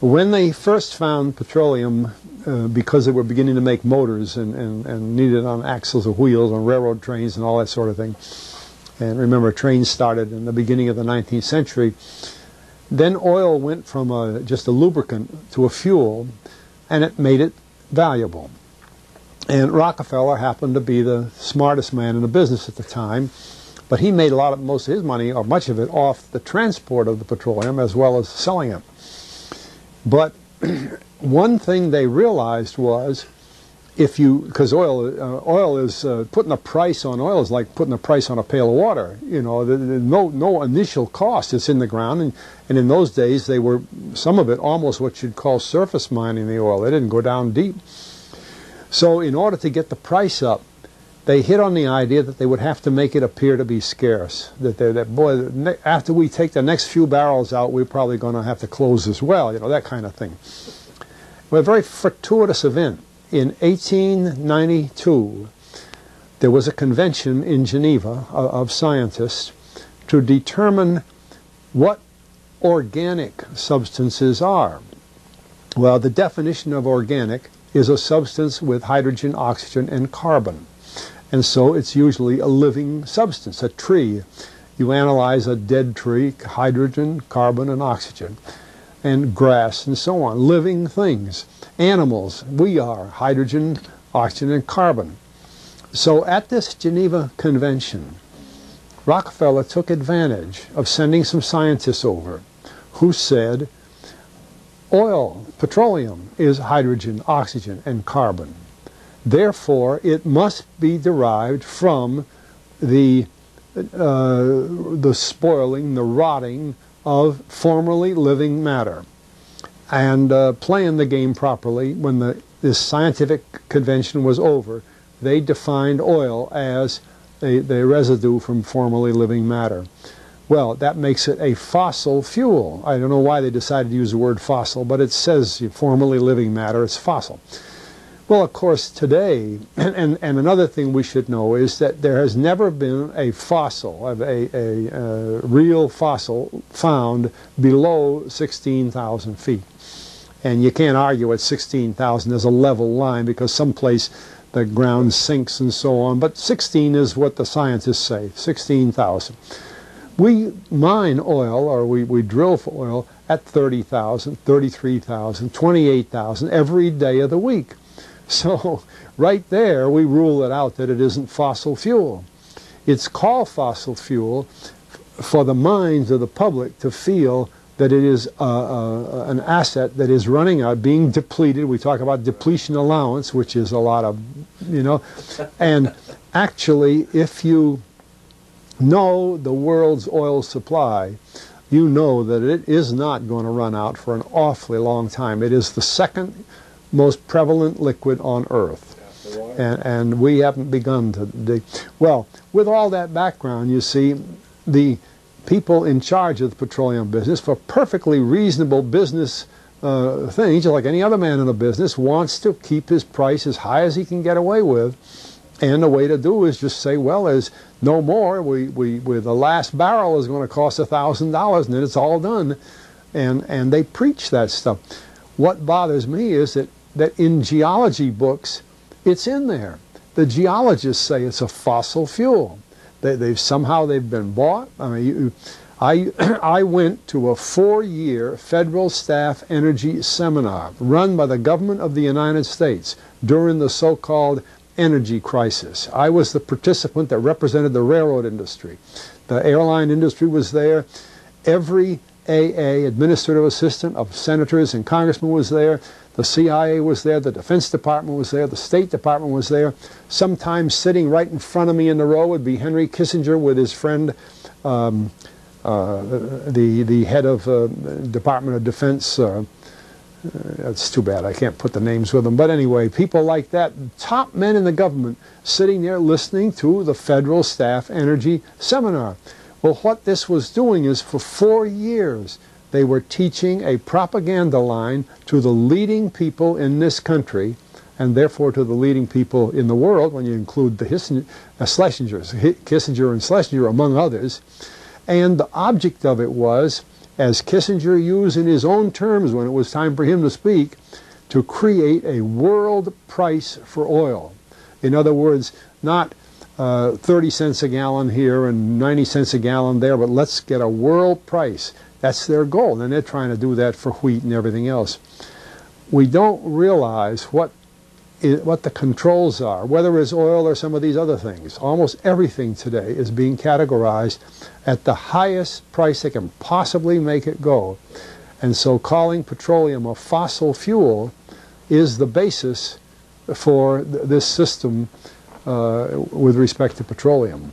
When they first found petroleum, because they were beginning to make motors and needed on axles or wheels on railroad trains and all that sort of thing, and remember, trains started in the beginning of the 19th century, then oil went from just a lubricant to a fuel, and it made it valuable. And Rockefeller happened to be the smartest man in the business at the time, but he made most of his money, or much of it, off the transport of the petroleum as well as selling it. But one thing they realized was, because oil is putting a price on oil is like putting a price on a pail of water. You know, no initial cost. It's in the ground, and in those days they were, some of it, almost what you'd call surface mining the oil. They didn't go down deep. So in order to get the price up, they hit on the idea that they would have to make it appear to be scarce. Boy, after we take the next few barrels out, we're probably going to have to close as well. You know, that kind of thing. Well, a very fortuitous event. In 1892, there was a convention in Geneva of scientists to determine what organic substances are. Well, the definition of organic is a substance with hydrogen, oxygen, and carbon. And so it's usually a living substance, a tree. You analyze a dead tree, hydrogen, carbon, and oxygen, and grass, and so on, living things. Animals, we are hydrogen, oxygen, and carbon. So at this Geneva Convention, Rockefeller took advantage of sending some scientists over who said, oil, petroleum, is hydrogen, oxygen, and carbon. Therefore, it must be derived from the spoiling, the rotting of formerly living matter. And playing the game properly, when this scientific convention was over, they defined oil as the residue from formerly living matter. Well, that makes it a fossil fuel. I don't know why they decided to use the word fossil, but it says formerly living matter, it's fossil. Well, of course, today, and another thing we should know is that there has never been a fossil, a real fossil, found below 16,000 feet. And you can't argue at 16,000 as a level line, because someplace the ground sinks and so on. But 16 is what the scientists say, 16,000. We mine oil, or we drill for oil, at 30,000, 33,000, 28,000 every day of the week. So right there we rule it out that it isn't fossil fuel. It's called fossil fuel for the minds of the public to feel that it is an asset that is running out, being depleted. We talk about depletion allowance, which is a lot of, you know. And actually, if you know the world's oil supply, you know that it is not going to run out for an awfully long time. It is the second most prevalent liquid on Earth. And we haven't begun to dig. Well, with all that background, you see, the people in charge of the petroleum business, for perfectly reasonable business things, just like any other man in the business, wants to keep his price as high as he can get away with. And the way to do is just say, well, there's no more. The last barrel is going to cost $1,000, and then it's all done. And they preach that stuff. What bothers me is that in geology books, it's in there. The geologists say it's a fossil fuel. Somehow they've been bought. I mean, I went to a 4-year federal staff energy seminar run by the government of the United States during the so-called energy crisis. I was the participant that represented the railroad industry. The airline industry was there. Every AA, administrative assistant of senators and congressmen, was there. The CIA was there, the Defense Department was there, the State Department was there. Sometimes sitting right in front of me in the row would be Henry Kissinger with his friend, the head of Department of Defense. That's too bad, I can't put the names with them. But anyway, people like that, top men in the government, sitting there listening to the Federal Staff Energy Seminar. Well, what this was doing is, for 4 years, they were teaching a propaganda line to the leading people in this country, and therefore to the leading people in the world, when you include the Schlesingers, Kissinger and Schlesinger, among others. And the object of it was, as Kissinger used in his own terms when it was time for him to speak, to create a world price for oil. In other words, not 30 cents a gallon here and 90 cents a gallon there, but let's get a world price. That's their goal, and they're trying to do that for wheat and everything else. We don't realize what the controls are, whether it's oil or some of these other things. Almost everything today is being categorized at the highest price they can possibly make it go. And so calling petroleum a fossil fuel is the basis for this system with respect to petroleum.